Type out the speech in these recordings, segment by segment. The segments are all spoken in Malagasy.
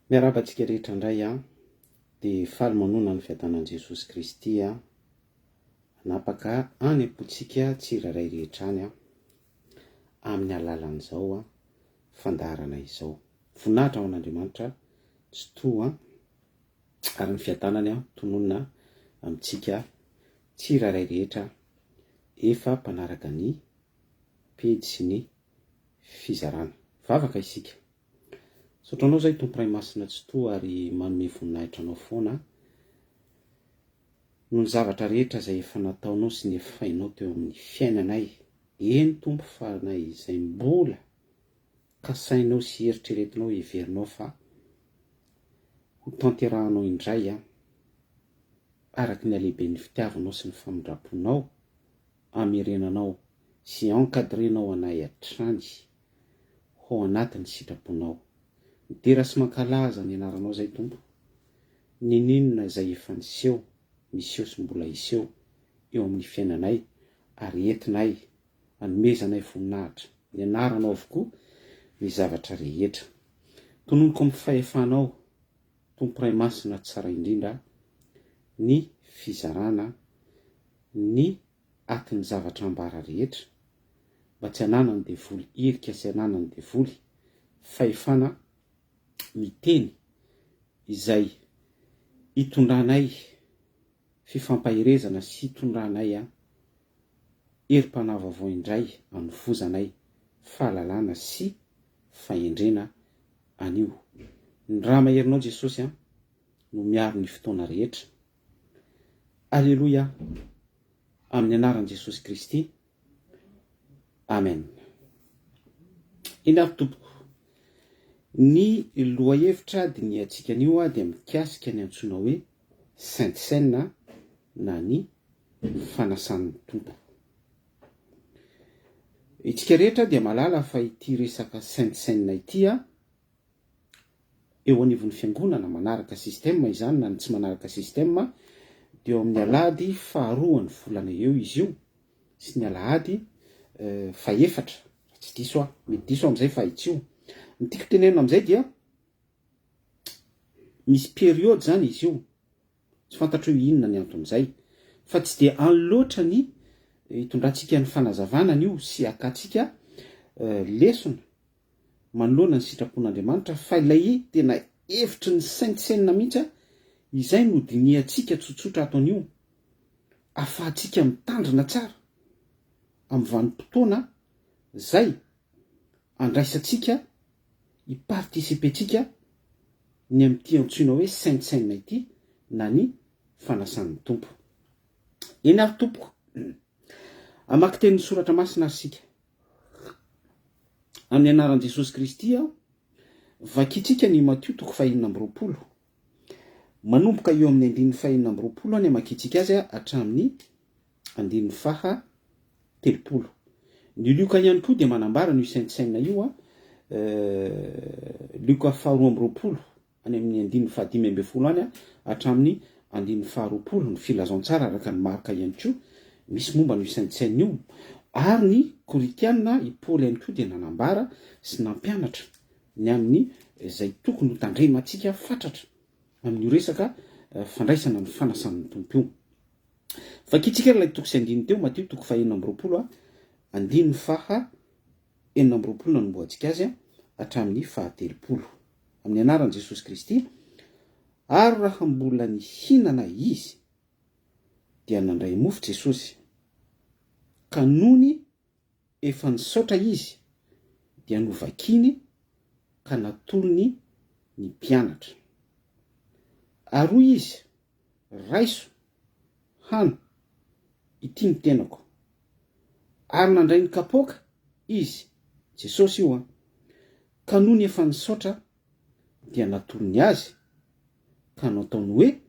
Miarabantsika rehetra indray dia faly manona ny fiadanan'i Jesosy Kristy hanapaka any am-pontsika tsirairay rehetra any amin'ny alalan'izao fandaharana izao. Voninahitra ao an'Andriamanitra tsy toa ary ny fiadanany tononona amintsika tsirairay rehetra efa mpanaraka ny pejy sy ny fizarana. Vavaka isika. Sotranao zay Tompo Ray Masina tsy toa ary manome voninahitra anao foana noho ny zavatra rehetra izay efa nataonao sy ny efa hainao teo amin'ny fiainanay. Eny Tompo fa na izay mbola kasainao sy eritreretinao heverinao fa ho tanterahanao indray araky ny halehiben'ny fitiavanao sy ny famindraponao hamerenanao sy encadrenao anay hatrany ao anatin'ny sitraponao. Midera sy mankalaza ny anaranao zay Tompo, ninona izay efa niseho, miseho sy mbola hiseho eo amin'ny fiainanay ary entinay hanomezanay voninahitra ny anaranao avokoa ny zavatra rehetra. Tononoko amin'ny fahefanao Tompo Ray Masina tsara indrindra ny fizarana ny atin'ny zavatra ambara rehetra mba tsy hananany devoly irika sy hananany devoly fahefana miteny izay hitondranay fifampahirezana sy hitondranay herim-panavavao indray hanovozanay fahalalana sy fahendrena anio. Ny raha maherinao Jesosy no miaro ny fotoana rehetra. Alleluia. Amin'ny anaran'i Jesosy Kristy. Amen. Indray tompoko. Ny lohahevitra diny antsika anio dia mikasika ny antsoina hoe Sainte Seine na ny fanasan'ny tompo. Itsika rehetra dia malala fa ity resaka Sainte Seine ity eo anivon'ny fiangonana manaraka sistema izany na tsy manaraka sistema dia eo amin'ny alahady faharoa ny volana eo izy io sy ny alahady faefatra tsy diso mety diso amin'izay fa itsio. Ny tiako tenenina amin'izay dia misy periode zany izy io, tsy fantatro hoe inona ny anton'izay, fa tsy dia anloatra ny hitondrantsika ny fanazavana io sy akatsika lesona manoloana ny sitrapon'Andriamanitra fa ilay tena hevitry ny Sainte Seine mihitsy izay no diniantsika tsotsotra ataon'io afahantsika mitandrina tsara amin'ny vanim-potoana zay andraisantsika hipartisipentsika ny amin'ity antsoina hoe Sainte Seine ity na ny fanasan'ny tompo. Eny ary tompoko, amaky tenin'ny soratra masina asika amin'ny anaran'i Jesosy Kristy vakitsika ny Matthieu 5:20 manomboka eo amin'ny 5:20 any amakitsika azy hatramin'ny 9:30. Ny Luka ihany koa dia manambara ny Sainte Seine io Luka 4:20 any amin'ny 5:15 any hatramin'ny 9:20 ny filazantsara araka ny Marka ihany koa misy momba ny Sainte Seine io. Ary ny Koritiana i Paul ihany koa dia nanambara sy nampianatra ny amin'ny izay tokony ho tandremantsika fatratra amin'ny resaka fandraisana ny fanasan'ny tompo io. Vakitsika ilay toko sy andiny teo Matthieu 5:20 andiny faha 40 nanomboantsika azy hatramin'ny 30 amin'ny anaran'i Jesosy Kristy. Ary raha mbola nihinana izy dia nandray mofo Jesosy ka nony efa nisaotra izy dia novakiny ka natolony ny mpianatra. Aroa izy raiso hany ity ny tenako ary nandray ny kapoaka izy Jesosy io ka nony efa nisaotra dia natolony azy ka nataony hoe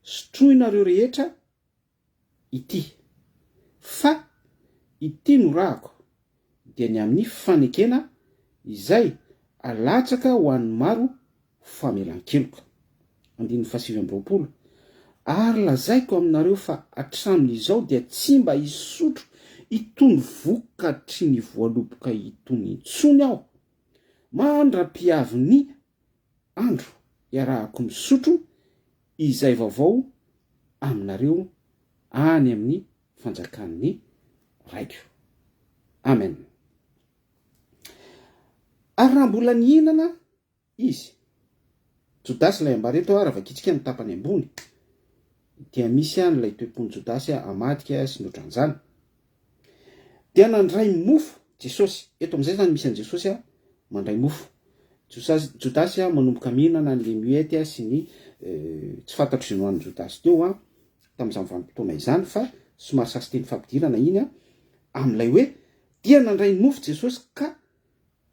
sotroinareo rehetra ity fa ity no rahako dia ny amin'ny fanekena izay alatsaka ho an'ny maro famelan-keloka. 20 Ary lazaiko aminareo fa hatramin'izao dia tsy mba hisotro itony vokatry ny voaloboka itony intsony aho mandra-piavy ny andro iarahako misotro izay vaovao aminareo any amin'ny fanjakan'ny raiko. Amen. Ary raha mbola nihinana izy, Jodasy lay ambareto raha vakitsika ny tapany ambony, dia misy an'ilay toepony Jodasy amadika sy notranjany. Dia nandray mofo Jesosy. Eto amin'izay zany misy an' Jesosy mandray mofo. Jodasy manomboka mihinana an'le muety sy ny tsy fantatro izay nohan'ny Jodasy teo tamin'izany vanim-potoana izany, fa somary sasy teny fampidirana iny amin'ilay hoe dia nandray mofo Jesosy ka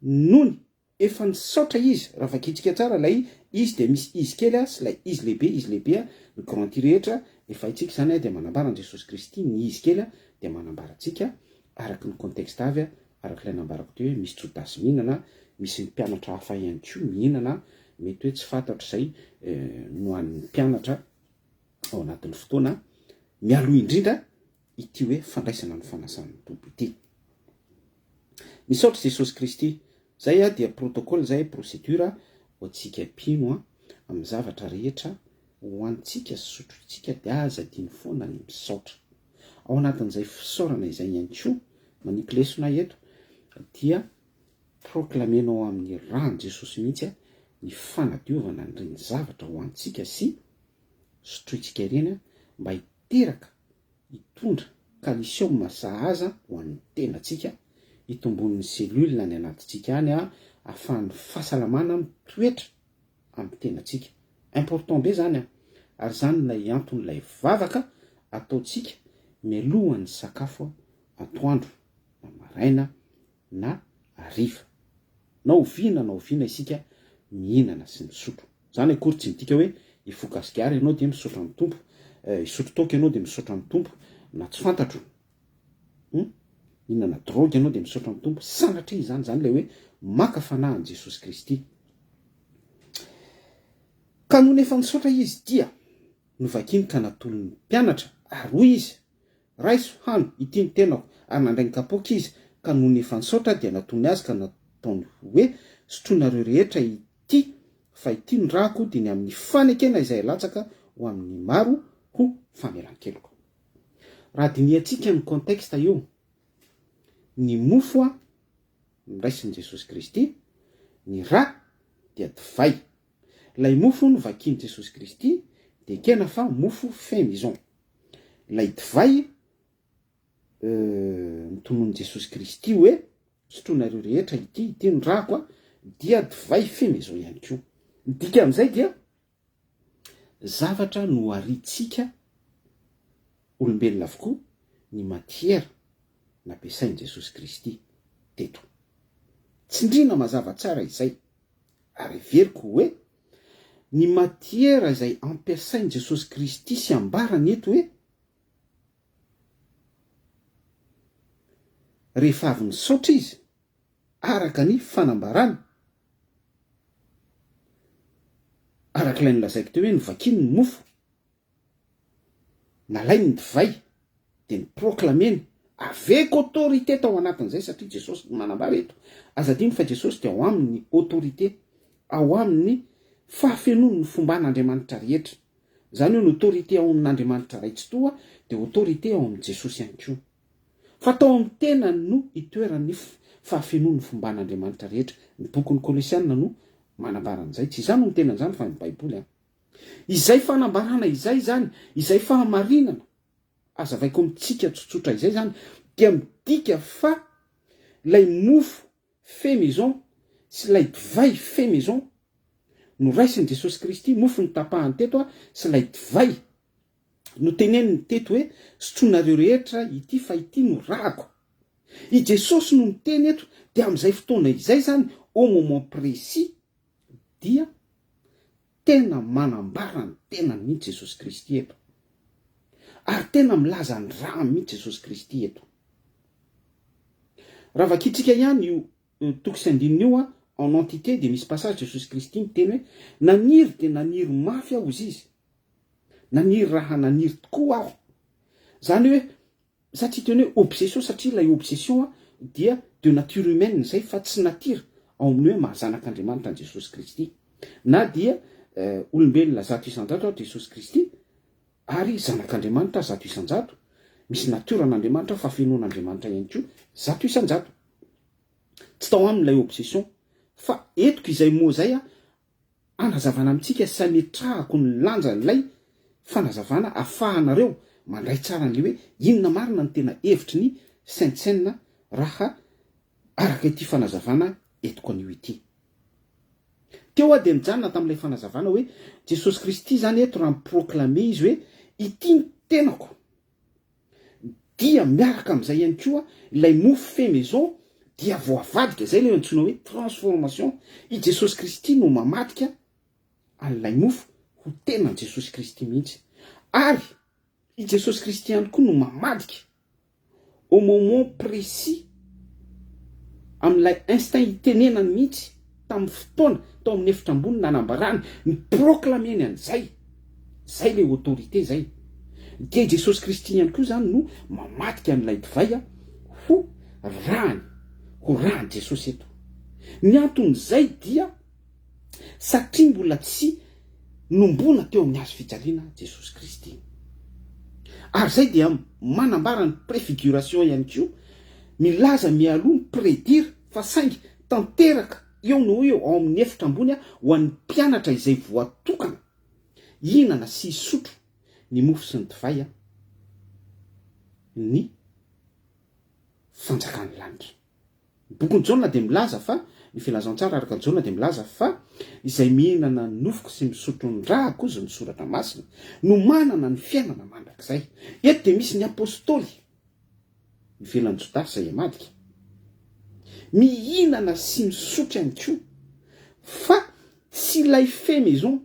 nony efa nisaotra izy. Raha vakitsika tsara lay izy dia misy izy kely sy lay izy lehibe ny garanty rehetra efa itsika zany dia manambara an Jesosy Kristy. Ny izy kely dia manambara antsika araky ny contexte avy araky ilay nambarako teo hoe misy Jodasy mihinana, misy ny mpianatra hafa ihany koa mihinana, mety hoe tsy fantatro izay no an'ny mpianatra ao anatin'ny fotoana mialoha indrindra ity hoe fandraisana ny fanasan'ny tompo ity. Misaotra Jesosy Kristy. Zay dia protocole, zay procédure ho antsika mpino amin'ny zavatra rehetra ho antsika sy sotrotsika dia aza diny foana ny misaotra. Ao anatin'izay fisaorana izay ihany koa manipy lesona eto dia proklamenao amin'ny rano Jesosy mihitsy ny fanadiovana n'ireny zavatra ho antsika sy sotroitsika ireny mba hiteraka hitondra calcium sahaza ho an'ny tenantsika, hitombon'ny selula ny anatintsika any ahafahan'ny fahasalamana mitoetra amin'ny tenantsika. Important be zany ary zany lay anton'ilay vavaka ataotsika mialohan'ny sakafo atoandro na maraina na hariva. Na oviana isika mihinana sy misotro. Zany akory tsy midika hoe hifoka sigara ianao dia misaotra amin'ny tompo, hisotro toaka ianao dia misaotra amin'ny tompo, na tsy fantatro. Mihinana drogue ianao dia misaotra amin'ny tompo. Sanatria zany lay hoe maka fanahy an Jesosy Kristy. Ka noho efa nisaotra izy dia novakiny ka natolon'ny mpianatra ary hoy izy, raiso hano ity ny tenako, ary nandray ny kapoaka izy ka noho efa nisaotra dia natony azy ka nataony hoe sotroinareo rehetra ity, fa ity ny rako dia ny amin'ny fanekena izay latsaka ho amin'ny maro ho famelan-keloko. Raha diniantsika ny contexte io, ny mofo niraisin'i Jesosy Kristy, ny ra dia divay. Lay mofo no vakian'i Jesosy Kristy dia kena fa mofo fin maison. Lay divay nitonon'i Jesosy Kristy hoe sotroinareo rehetra ity ny rako dia divay fin maison ihany koa. Dika amin'izay dia zavatra no aritsika olombelona avokoa ny matière nampiasain'i Jesosy Kristy teto. Tsindrina mazava tsara izay ary veriko hoe ny matière izay ampiasain'i Jesosy Kristy sy ambarany eto hoe rehefa avy nisaotra izy araka ny fanambarany, araka ilay nilazaiko teo hoe novakiny ny mofo, nalainy ny divay dia ny proclameny aveko autorité tao anatin'izay, satria Jesosy manambara eto azadiny fa Jesosy dia ao amin'ny autorité, ao amin'ny fahafenony ny fomban'Andriamanitra rehetra. Zany hoe ny autorité ao amin'Andriamanitra raitsy toa dia autorité ao amin'ny Jesosy ihany koa. Fa tao amin'ny tenany no hitoeran'ny fahafenony ny fomban'Andriamanitra rehetra. Ny bokin'ny Kolosiana no manambara an'izay. Tsy izany no tenany zany fa ny Baiboly. Izay fanambarana izay zany, izay fahamarinana azavaiko amintsika tsotsotra izay zany dia midika fa lay mofo fait maison sy lay divay fait maison no raisin'i Jesosy Kristy, mofo ny tapahany teto sy lay divay no teneniny teto hoe sotroinareo rehetra ity fa ity no rako. I Jesosy no miteny eto dia amin'izay fotoana izay zany au moment précis dia tena manambara ny tenany mihitsy Jesosy Kristy eto. Ary tena milaza ny raha mihitsy Jesosy Kristy eto. Raha vakitsika ihany io toko sy andinina io en entité dia misy passage Jesosy Kristy miteny hoe naniry dia naniry mafy aho izy, naniry raha naniry tokoa aho. Zany hoe satria teny hoe obsession, satria lay obsession dia de nature humaine zay fa tsy natira ao amin'ny hoe mahazanak'Andriamanitra ny Jesosy Kristy, na dia olombelona zato isan-jato jesosy kristy ary zanak'andriamanitra zato isan-jato misy natoran'andriamanitra fa fenon'andriamanitra ihany ko zato isan-jato tsy tao amin'ilay obsession fa etiko izay moa zay anazavana amintsika sametrahako ny lanja lay fanazavana ahafahanareo mandray tsara n'le hoe inona marina ny tena hevitry ny saintsaine raha araka ity fanazavana etiko an'io ity teo de mijanona tamin'ilay fanazavana hoe jesosy kristy zany eto raha miproclame izy hoe ity ny tenako dia miaraka am'izay ihany koa ilay mofo fait maison dia voavadika zay le antsoina hoe transformation i jesosy kristy no mamadika an'ilay mofo ho tenan jesosy kristy mihitsy ary i jesosy kristy ihany koa no mamadika au moment précis amin'ilay instinct itenenany mihitsy tamin'ny fotoana tao amin'ny efitra ambony nanambarany ny proclameny an'izay zay le autorité zay dia jesosy kristy ihany koa zany no mamadika an'ilay divay ho rahany jesosy eto ny anton'izay dia satria mbola tsy nombona teo amin'ny hazo fijaliana jesosy kristy ary zay dia manambara ny préfiguration ihany koa milaza mialoha ny prédire fa saingy tanteraka eo no eo ao amin'ny efitra ambony ho an'ny mpianatra izay voatokana ihinana sy isotro ny mofo sy ny divay ny fanjakan'ny lanitra bokony jaona de milaza fa ny filazantsara araka jaona de milaza fa izay mihinana nofoko sy misotro ny raha kozy ny soratra masina no manana ny fiainana mandrakizay eto de misy ny apôstôly ivelan'ny jodasy zay amadika mihinana sy misotro ihany koa fa tsy ilay fait maison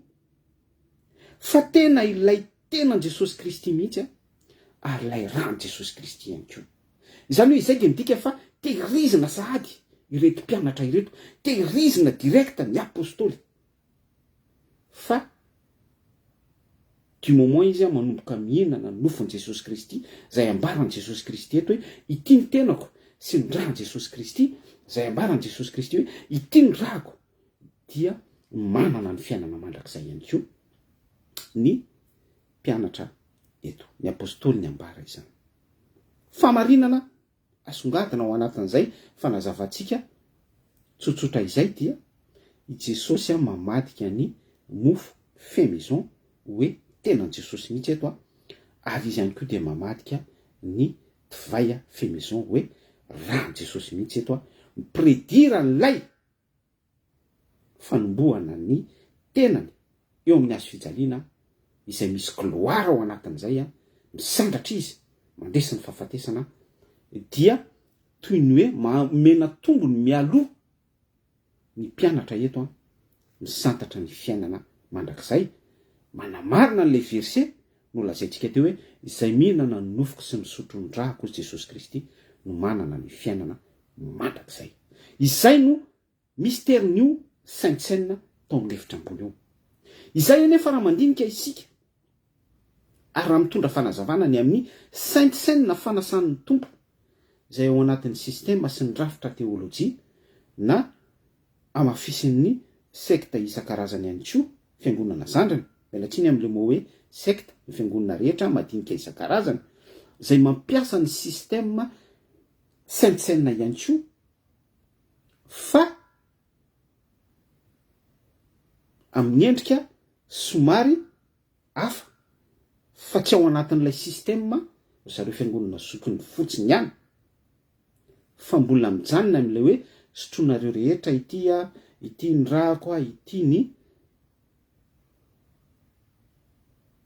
fa tena ilay tenan jesosy kristy mihitsy ary ilay rano jesosy kristy ihany koa izany hoe izay de midika fa tehirizina sahady ireto mpianatra ireto tehirizina direkta ny apôstôly fa du moment izy manomboka mihinana nofony jesosy kristy zay ambarany jesosy kristy eto hoe ity ny tenako sy ny rano jesosy kristy zay ambarany jesosy kristy hoe ity ny rako dia manana ny fiainana mandrakizay ihany koa ny mpianatra eto ny apôstôly ny ambara izany famarinana asongadina ao anatin'izay fanazavantsika tsotsotra izay dia i jesosy mamadika ny mofo fait maison hoe tenan jesosy mihitsy eto ary izy ihany koa dia mamadika ny divay fait maison hoe rano jesosy mihitsy eto mipredira n'lay fanombohana ny tenany eo amin'ny hazo fijaliana izay misy gloire ao anatin'izay misandatra izy mandesa ny fahafatesana dia toy ny hoe mamena tombony mialoha ny mpianatra eto misantatra ny fiainana mandrakizay manamarina n'lay verset no lazaintsika teo hoe izay mihinana ny nofoko sy misotro ny raha kozy jesosy kristy no manana ny fiainana mandrakizay izay no mysterin'io saintsaine tao amin'ny efitra ambony eo izay anefa raha mandinika isika ary raha mitondra fanazavana ny amin'ny saintsaine fanasan'ny tompo zay ao anatin'ny système sy ny rafitra teolojia na amafisin'ny secte isan-karazany ihany koa fiangonana zandrany mialatsiny amin'le mo hoe secte ny fiangonana rehetra madinika isan-karazany zay mampiasa ny système saintsaine ihany koa fa amin'ny endrika somary hafa fa tsy ao anatin'ilay système zareo fiangonana zokony fotsiny ihany fa mbola mijanona amin'ilay hoe sotronareo rehetra ity ny rahako ity ny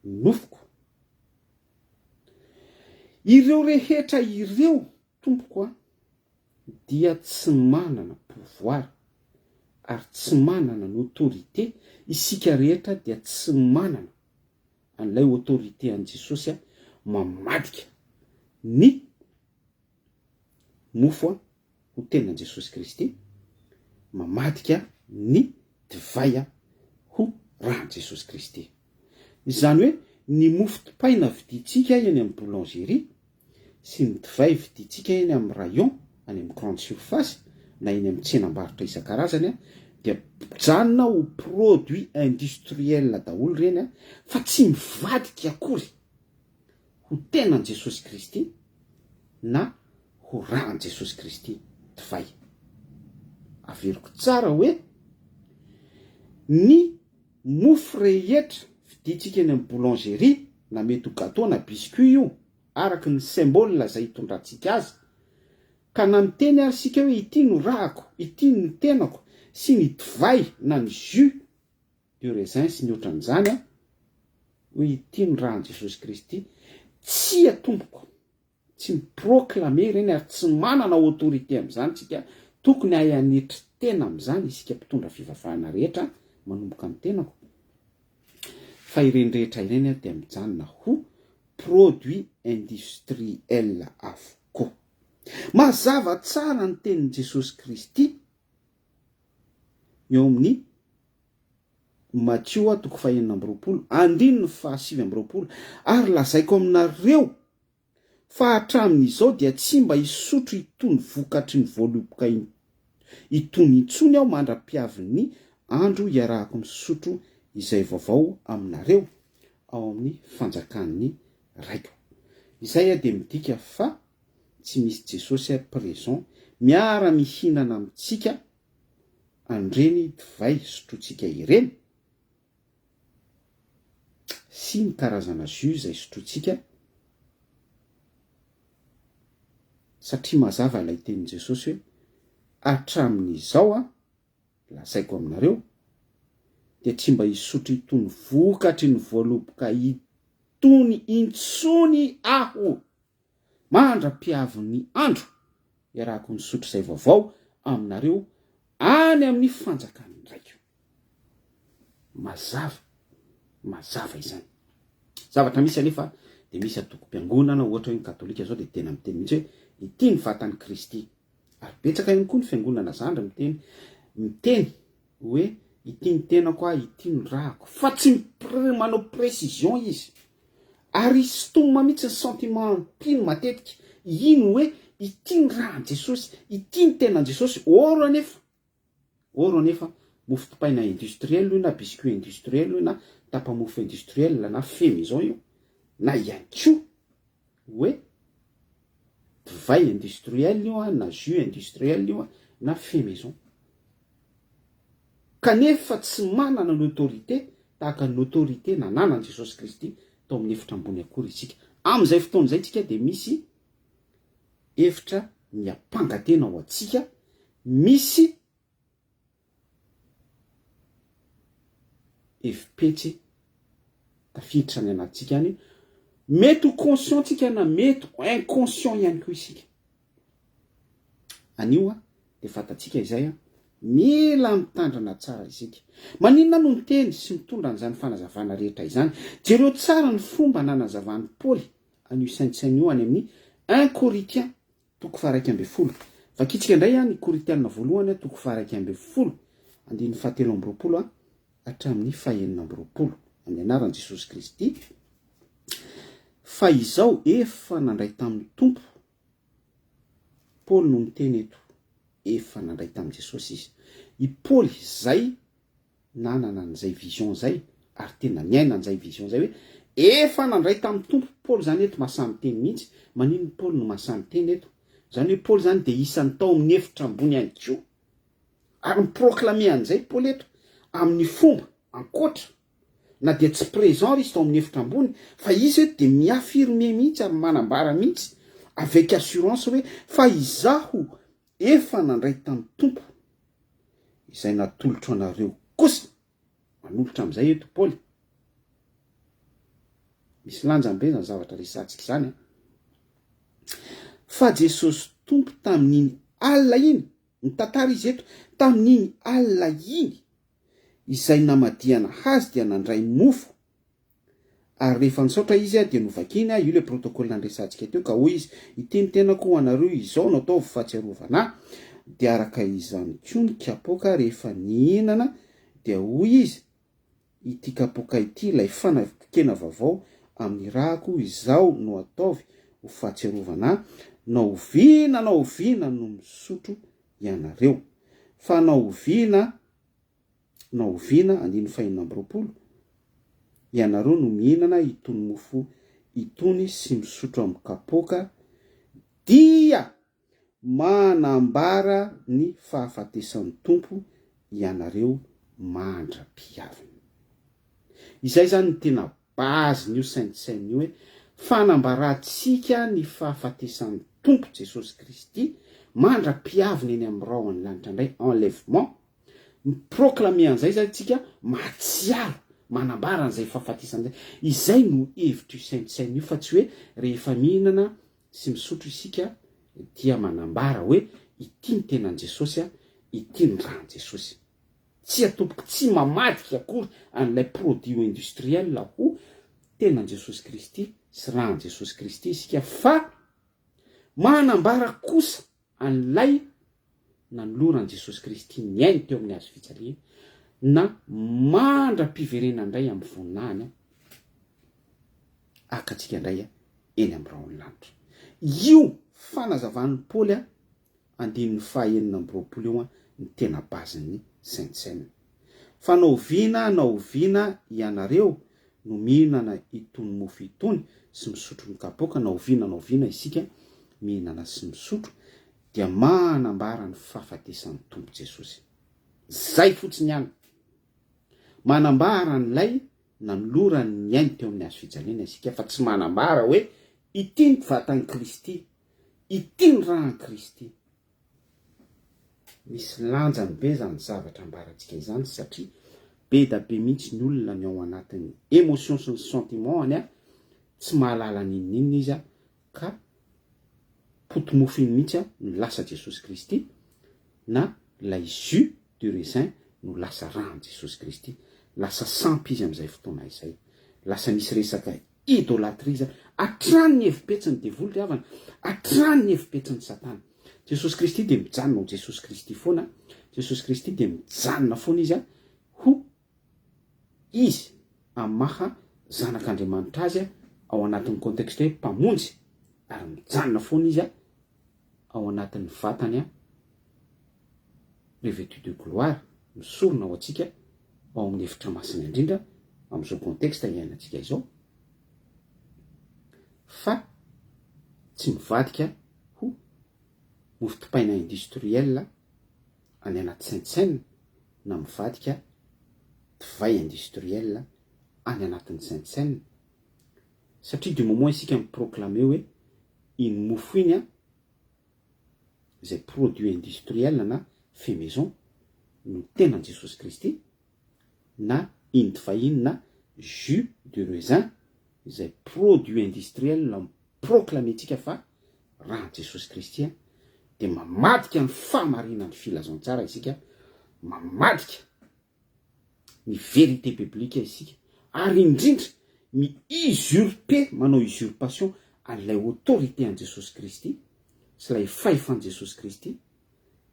nofoko ireo rehetra ireo tompoko dia tsy manana pouvoir ary tsy manana ny autorité isika rehetra dia tsy manana an'ilay autorité an' jesosy mamadika ny mofo ho tenan jesosy kristy mamadika ny divay ho rahan jesosy kristy izany hoe ny mofo topaina viditsika eny amin'ny boulangerie sy ny divay viditsika eny amin'ny rayon any amin'ny grande surface na eny amin'ny tsenam-barotra isan-karazany dia janona ho produit industriel daholo reny a fa tsy mivadika akory ho tenan Jesosy Kristy na ho rahan Jesosy Kristy divay. Averiko tsara hoe ny mofo rehetra viditsika eny amin'ny boulangerie na mety ho gâteau na biscuit io araka ny symbole zay hitondrantsika azy ka na miteny ary sika hoe ity no rahako, ity no tenako sy ny divay na ny jus de raisin sy ny ohatran'izany a hoe ity no rahan Jesosy Kristy, tsy atomboko tsy miproclame reny ary tsy manana autorité am'izany tsika, tokony hayanetry tena am'izany isika mpitondra fivavahana rehetra manomboka amin'ny tenako fa ireny rehetra ireny a dia mijanona ho produit industriel avokoa. Mazava tsara ny tenin Jesosy Kristy eo amin'ny Matthieu 4:27 ary lazaiko aminareo fa hatramin'izao dia tsy mba hisotro itony vokatry ny voaloboka itony intsony aho mandra-piavin'ny andro iarahako misotro izay vaovao aminareo ao amin'ny fanjakan'ny raiko. Izay a dia midika fa tsy misy Jesosy présent miara-mihinana amintsika andreny divay sotrotsika ireny sy ny karazana jus izay sotrotsika, satria mazava ilay tenin Jesosy hoe hatramin'izao a lazaiko aminareo dia tsy mba hisotro itony vokatry ny voaloboka itony intsony aho mandra-piavin'ny andro iarahako misotro izay vaovao aminareo any amin'ny fanjakan'ny raiko. Mazava izany. Zavatra misy anefa dia misy atoko-piangonana ohatra hoe ny katolika zao dia tena miteny mihitsy hoe ity ny vatan'ny Kristy, ary betsaka ihany koa ny fiangonana zandry miteny hoe ity ny tenako a, ity ny rahako, fa tsy manao précision izy ary sitomina mihitsy ny sentiment ampino matetika ino hoe ity ny rahan Jesosy, ity ny tenan Jesosy. Oro anefa mofo dipaina industriel io na biscuit industriel io na tapa-mofo industriel na fait maison io na ihany koa hoe divay industriel io na jus industriel io na fait maison, kanefa tsy manana ny autorité tahaka ny autorité nanana Jesosy Kristy tao amin'ny efitra ambony akory isika. Amin'izay fotoan'izay tsika dia misy efitra miampangatena ao atsika, misy efipetsy tafiditra ny anatsika any, mety ho conscient tsika na mety ho inconscient ihany koa isika. Anio a dia fatatsika izay a mila mitandrina tsara isika. Maninona no miteny sy mitondra an'izany fanazavana rehetra izany? Jereo tsara ny fomba nanazavany Paoly anio saintsainy io any amin'ny 1 Corinthiens 12. Vakitsika indray a ny Korintianina voalohany a 12 andiny 17 hatramin'ny 19 amin'ny anaran'i Jesosy Kristy. Fa izao efa nandray tamin'ny tompo. Paoly no miteny eto, efa nandray tamin'i Jesosy izy. I Paoly zay nanana an'izay vision zay ary tena niaina an'izay vision zay hoe efa nandray tamin'ny tompo. Paoly zany eto masamy teny mihitsy. Manino Paoly no masamy teny eto? Zany hoe Paoly zany dia isan'ny tao amin'ny efitra ambony ihany koa ary miproclame an'izay Paoly eto amin'ny fomba ankoatra, na dia tsy présent izy tao amin'ny efitra ambony fa izy eto dia miafirme mihitsy ary manambara mihitsy avec assurance hoe fa izaho efa nandray tamin'ny tompo izay natolotro anareo kosa. Manolotra amin'izay eto Paoly. Misy lanjam-be zany zavatra resantsika izany. Fa Jesosy tompo tamin'iny alina iny, mitantara izy eto tamin'iny alina iny izay namadiana azy dia nandray mofo, ary rehefa nisaotra izy a dia novakiny io le protocole nandresantsika teo ka hoy izy ity ny tenako ho anareo izao no ataovy fahatsiarovana. Dia araka izany koa ny kapoaka rehefa nihinana dia hoy izy ity kapoaka ity ilay fanakena vaovao amin'ny rahako izao no ataovy ho fahatsiarovana. Naoviana no misotro ianareo, fa naoviana na oviana 5 ianareo no mihinana itony mofo itony sy misotro amin'ny kapoka dia manambara ny fahafatesan'ny tompo ianareo mandra-piavina. Izay zany ny tena bazy n'io saintsainy io hoe fanambaratsika ny fahafatesan'ny tompo Jesosy Kristy mandra-piavina eny amin'ny rahony lanitra indray, enlèvement. Miproclame an'izay zany tsika matsiaro manambara an'izay fahafatesana izay no hevitry saintsainy io, fa tsy hoe rehefa mihinana sy misotro isika dia manambara hoe ity ny tenan Jesosy ity ny rahan Jesosy. Tsy atomboka tsy mamadika akory an'ilay produit industriel ho tenan Jesosy Kristy sy rahan Jesosy Kristy isika, fa manambara kosa an'ilay nanoloran Jesosy Kristy niainy teo amin'ny hazo fijaliana na mandra-piverena indray amin'ny voninahiny akatsika indray eny amin'ny rahony lanitra. Io fanazavan'ny Paoly 5:20 io ny tena bazin'ny saintsainy. Fa na oviana ianareo no mihinana itony mofo itony sy misotro ny kapoka, na oviana isika mihinana sy misotro dia manambara ny fahafatesan'ny tompo Jesosy. Zay fotsiny ihany manambara n'ilay nanolorany ny ainy teo amin'ny hazo fijaliana isika, fa tsy manambara hoe ity ny vatan'ny Kristy, ity ny rahan'i Kristy. Misy lanjany be zany zavatra ambarantsika izany, satria be da be mihitsy ny olona ny ao anatin'ny émotion sy ny sentiment tsy mahalala ninninina izy ka potomofo iny mihitsy no lasa Jesosy Kristy, na lay jus de raisin no lasa rahan Jesosy Kristy. Lasa sampy izy amin'izay fotoana izay, lasa misy resaka idôlatria hatrany ny hevipetsiny devoly avana, hatrany ny hevipetsiny Satana. Jesosy Kristy dia mijanona ho Jesosy Kristy foana, Jesosy Kristy dia mijanona foana izy ho izy amaha zanak'Andriamanitra azy ao anatin'ny contexte hoe mpamonjy, ary mijanona foana izy ao anatin'ny vatany revêtu de gloire, misorona ao antsika ao amin'ny efitra masina indrindra amin'izao contexte iainantsika izao, fa tsy mivadika ho mofo dipaina industriel any anaty saintsaine, na mivadika divay industriel any anatin'ny saintsaine. Satria du moment isika miproclame hoe iny mofo iny izay produit industriel na fait maison no tenan Jesosy Kristy, na iny divay iny na jus de raisin izay produit industriel na miproclame tsika fa rahan Jesosy Kristy, dia mamadika ny famarinan'ny filazantsara isika, mamadika ny vérité biblique isika, ary indrindra mi-usurper, manao usurpation an'ilay autorité an Jesosy Kristy sy ilay fahefan'i Jesosy Kristy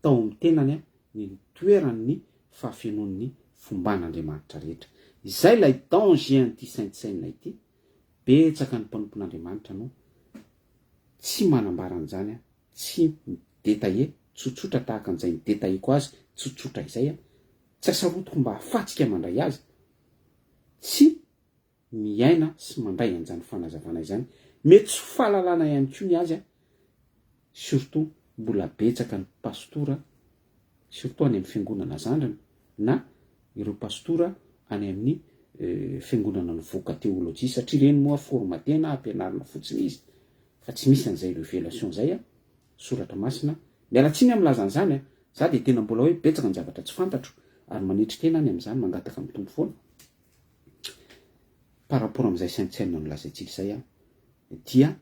tao amin'ny tenany ny toeran'ny fahafenon'ny fomban'Andriamanitra rehetra. Izay ilay danger an'ity saintsaine ity, betsaka ny mpanompon'Andriamanitra no tsy manambara an'izany, tsy midetaye tsotsotra tahaka an'izay midetayeko azy tsotsotra izay, tsy asarotiko mba hahafatsika mandray azy, tsy miaina sy mandray an'izany fanazavana izany. Mety tsy fahalalana ihany koa ny azy surtout mbola betsaka ny pastora, surtout any amin'ny fiangonana zandrina, na ireo pastora any amin'ny fiangonana nivoaka teolojia, satria ireny moa formatena ampianarina fotsiny izy, fa tsy misy an'izay révélation zay soratra masina. Mialatsiny am'laza an'izany za dia tena mbola hoe betsaka ny zavatra tsy fantatro, ary manetry tena any amin'izany, mangataka amin'ny tompo foana par rapport amin'izay saintsaine no lazaintsika izay dia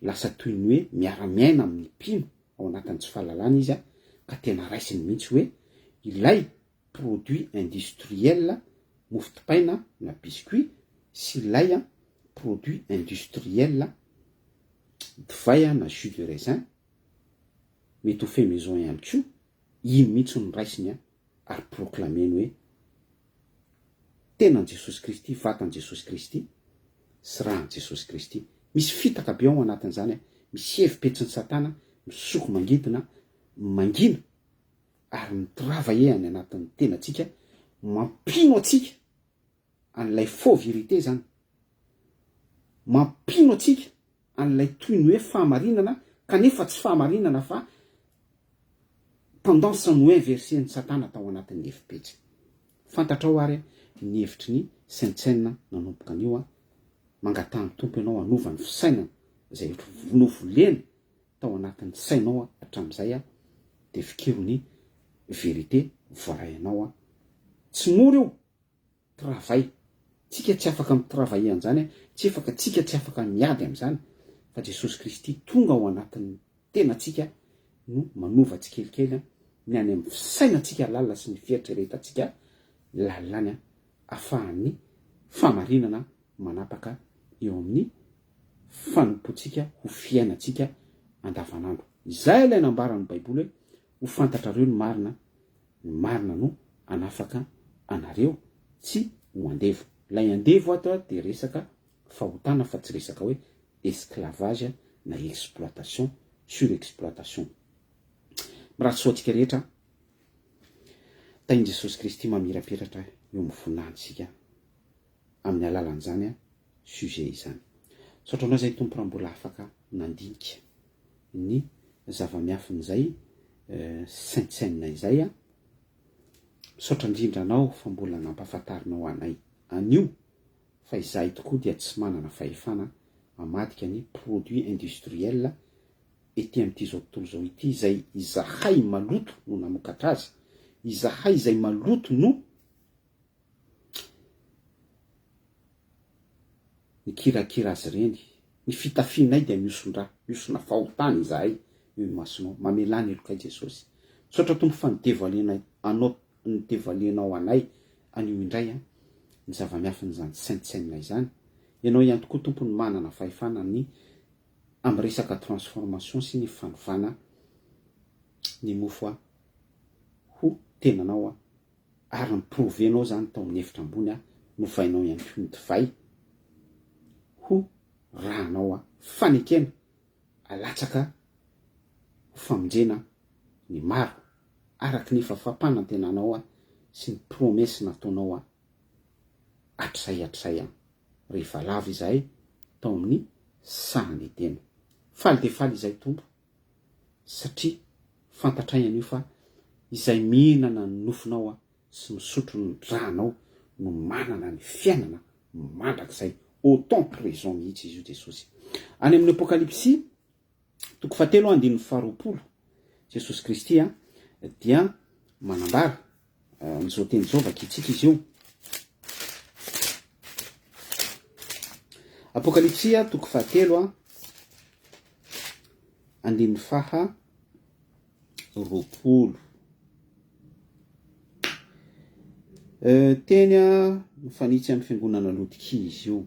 lasa toy ny hoe miara-miaina amin'ny mpino ao anatin'ny tsy fahalalana izy ka tena raisiny mihitsy hoe ilay produit industriel mofo dipaina na biscuit sy ilay produit industriel divay na jus de raisin mety ho fait maison ihany koa, iny mihitsy no raisiny ary proclameny hoe tenan Jesosy Kristy, vatan Jesosy Kristy sy rahan Jesosy Kristy. Misy fitaka be ao anatin'izany, misy hevipetsin'ny Satana misoko mangidina, mangina ary mitrava any anatin'ny tenantsika mampino atsika an'ilay faux vérité zany, mampino atsika an'ilay toy ny hoe fahamarinana kanefa tsy fahamarinana fa tendance no inversen'ny satana tao anatin'ny efipetsy. Fantatrao ary ny hevitry ny saintsaine nanomboka anio mangatahany tompo ianao anovany fisainana zay novolena tao anatin'ny sainao hatramin'izay de fikiro ny vérité voarainao tsy mora io travail, tsika tsy afaka mitravay an'izany tsika tsy afaka miady am'izany fa Jesosy Kristy tonga ao anatin'ny tenatsika no manova tsikelikely ny any amin'ny fisainatsika lalina sy ny fieritreretantsika lalany ahafahan'ny fahamarinana manapaka eo amin'ny fanompotsika ho fiainatsika andavanandro. Izay ilay nambarany Baiboly hoe ho fantatrareo ny marina no anafaka anareo tsy ho andevo. Lay andevo ato de resaka fahotana fa tsy resaka hoe esclavage na exploitation sur exploitation. Raha tsika rehetra tainy Jesosy Kristy mamirapiratra eo amin'ny voninahitsika amin'ny alalan'izany sujet izany. Saotranao zay tompo raha mbola afaka nandinika ny zava-miafin'izay saintsaine izay saotra indrindra anao fa mbola nampafantarinao anay anio fa izahay tokoa dia tsy manana fahefana mamadika ny produit industriel ety amin'ity zao tontolo zao ity izay izahay maloto no namokatra azy, izahay izay maloto no ny kirakira azy reny, ny fitafianay dia miosona fahotana izahay io masonao mamelany elokay Jesosy. Saotra tompo fa nidevalenao anay anio indray ny zava-miafin'izany saintsaine izany. Ianao ihany tokoa tompo ny manana fahefana ny amin'ny resaka transformation sy ny fanovana ny mofo ho tenanao ary niprovenao zany tao amin'ny efitra ambony novainao ihany koa ny divay ho rahanao fanekena alatsaka ho famonjena ny maro araky ny fahafanantenanao sy ny promesy nataonao atray rehefa lava izahay tao amin'ny sahany tena. Faly de faly izay tompo satria fantatray an'io fa izay mihinana ny nofinao sy misotro ny ranao no manana ny fiainana mandrakizay autant présent mihitsy izy io Jesosy. Any amin'ny Apokalipsy toko 7:20 Jesosy Kristy dia manambara n'izao teny zao vakitsika izy io. Apokalipsy toko 7:20 teny mifanitsy amin'ny fiangonana Laodikia izy io,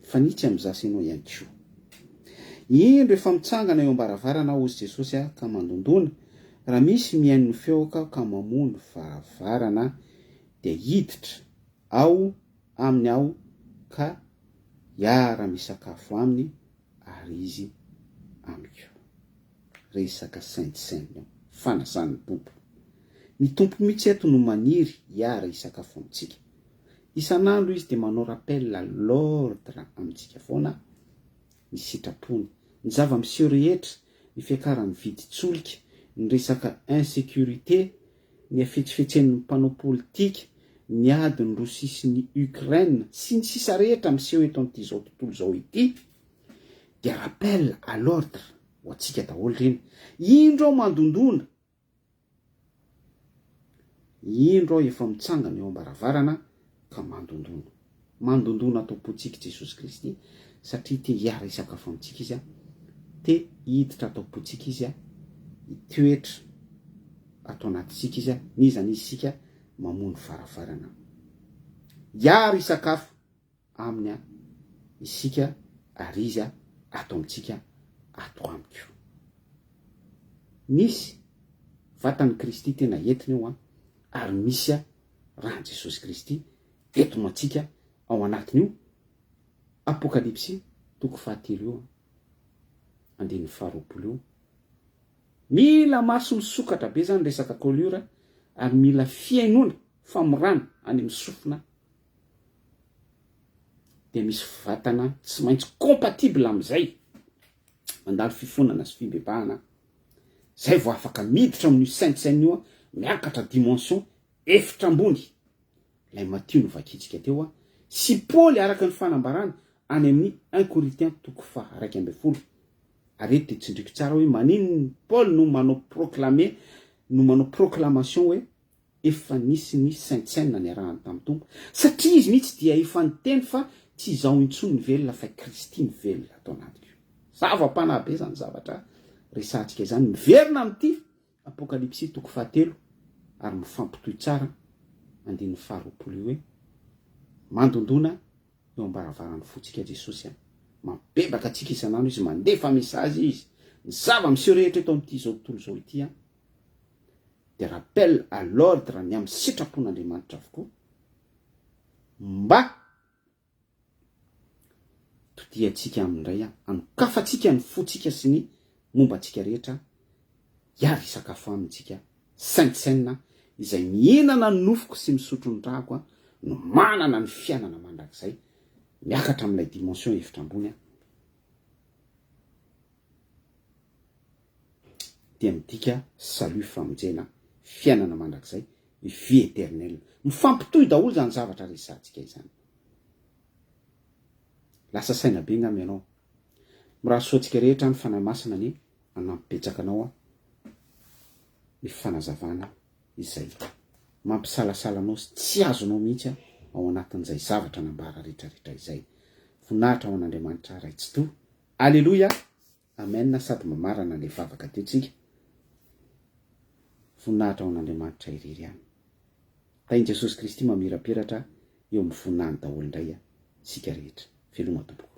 fanitsy amin'ny zasy ianao ihany koa. Indro efa mitsangana eo ambaravarana ozy Jesosy ka mandondona, raha misy mihaino ny feoka ka mamono varavarana dia hiditra ao aminy ao ka hiara misakafo aminy ary izy amiko. Resaka saintsaine fanasany tompo. Ny tompo mihitsy eto no maniry hiara hisakafo amintsika. Isan'andro izy dia manao rappel l'ordre amintsika foana ny sitrapony, ny zava-miseho rehetra, ny fiakaran'ny viditsolika, ny resaka insécurité, ny afetsifetsen'ny mpanao politika, ny adiny Rosia sy ny Ukraine sy ny sisa rehetra miseho eto amin'ity zao tontolo zao ity dia rappel à l'ordre ho antsika daholo reny. Indro ao mandondona, indro ao efa mitsangana eo ambaravarana ka mandondona atao potsika Jesosy Kristy satria te hiara hisakafo amintsika izy te hiditra atao potsika izy hitoetra atao anatintsika izy nizany izy sika mamono varavarana hiara hisakafo aminy isika ary izy atao amintsika atao amiko. Nisy vatan'ny Kristy tena entiny io ary misy rahan Jesosy Kristy entino atsika ao anatiny io. Apokalipsy toko 7:20 mila maso misokatra be zany resaka kolura ary mila fiainona famorana any amin'ny sofina dia misy vatana tsy maintsy compatible amin'izay mandalo fifonana sy fibebahana zay vao afaka miditra amin'io saintsainy io miakatra dimension efitra ambony lay matio no vakitsika teo sy Paoly araka ny fanambarana any amin'ny 1 Corinthiens 1:1 ary eto tsindriky tsara hoe manino Paul no manao proclamation hoe efa nisy ny saintsaine ny arahany tamin'ny tompo satria izy mihitsy dia efa niteny fa tsy izao intsony ny velona fa Kristy ny velona atao anatiko zava-panahy be zany zavatra resantsika izany miverina amin'ity Apokalipsy 3 ary mifampitohy tsara 9 hoe mandondona eo ambaravarany fotsika Jesosy mabebaka atsika isanandro izy mandefa mesazy izy ny zava-miseho rehetra eto amin'ity zao tontolo zao ity de rappel à l'ordre ny amin'ny sitrapon'Andriamanitra avokoa mba totiatsika amindray anokafatsika ny fotsika sy ny momba atsika rehetra hiary sakafo amintsika saintsaine izay mihinana ny nofoko sy misotro ny drako no manana ny fiainana mandrakizay miakatra amin'ilay dimension efitra ambony dia midika salut famonjena fiainana mandrakizay vie éternelle mifampitohy daholo zany zavatra resantsika izany lasa saina be ngamy ianao mirasoantsika rehetra ny fanahy masina ny anampipetsaka anao ny fanazavana izay mampisalasala anao sy tsy azonao mihitsy ao anatin'izay zavatra nambara rehetrarehetra izay voninahitra ao an'Andriamanitra raitsy to alleluia amen sady mamarana le vavaka teo tsika voninahitra ao an'Andriamanitra irery any tainy Jesosy Kristy mamirapiratra eo amin'ny voninahiny daholo indray sika rehetra veloma tompoko